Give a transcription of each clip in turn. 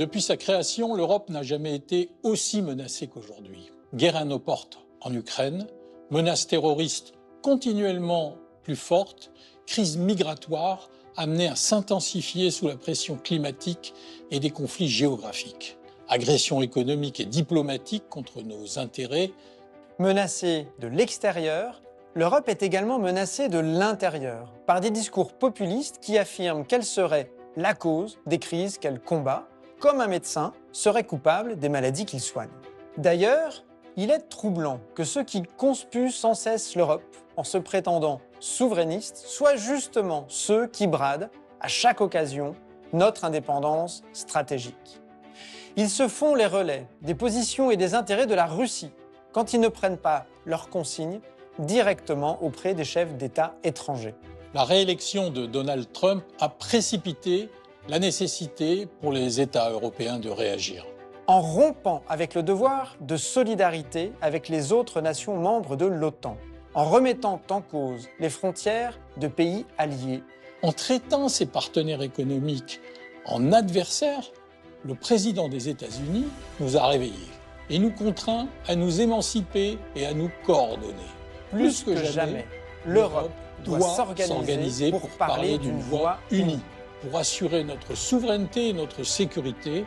Depuis sa création, l'Europe n'a jamais été aussi menacée qu'aujourd'hui. Guerre à nos portes en Ukraine, menaces terroristes continuellement plus fortes, crise migratoire amenée à s'intensifier sous la pression climatique et des conflits géographiques, agression économique et diplomatique contre nos intérêts. Menacée de l'extérieur, l'Europe est également menacée de l'intérieur par des discours populistes qui affirment qu'elle serait la cause des crises qu'elle combat, comme un médecin serait coupable des maladies qu'il soigne. D'ailleurs, il est troublant que ceux qui conspuent sans cesse l'Europe en se prétendant souverainistes soient justement ceux qui bradent, à chaque occasion, notre indépendance stratégique. Ils se font les relais des positions et des intérêts de la Russie quand ils ne prennent pas leurs consignes directement auprès des chefs d'État étrangers. La réélection de Donald Trump a précipité la nécessité pour les États européens de réagir. En rompant avec le devoir de solidarité avec les autres nations membres de l'OTAN, en remettant en cause les frontières de pays alliés, en traitant ses partenaires économiques en adversaires, le président des États-Unis nous a réveillés et nous contraint à nous émanciper et à nous coordonner. Plus que jamais, l'Europe doit s'organiser pour parler d'une voix unie, pour assurer notre souveraineté et notre sécurité,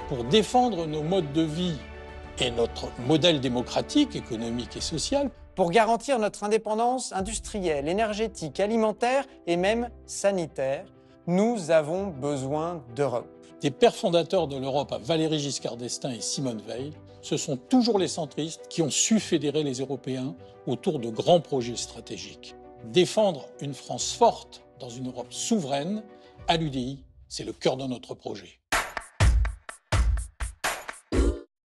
pour défendre nos modes de vie et notre modèle démocratique, économique et social, pour garantir notre indépendance industrielle, énergétique, alimentaire et même sanitaire. Nous avons besoin d'Europe. Des pères fondateurs de l'Europe à Valéry Giscard d'Estaing et Simone Veil, ce sont toujours les centristes qui ont su fédérer les Européens autour de grands projets stratégiques. Défendre une France forte dans une Europe souveraine, à l'UDI, c'est le cœur de notre projet.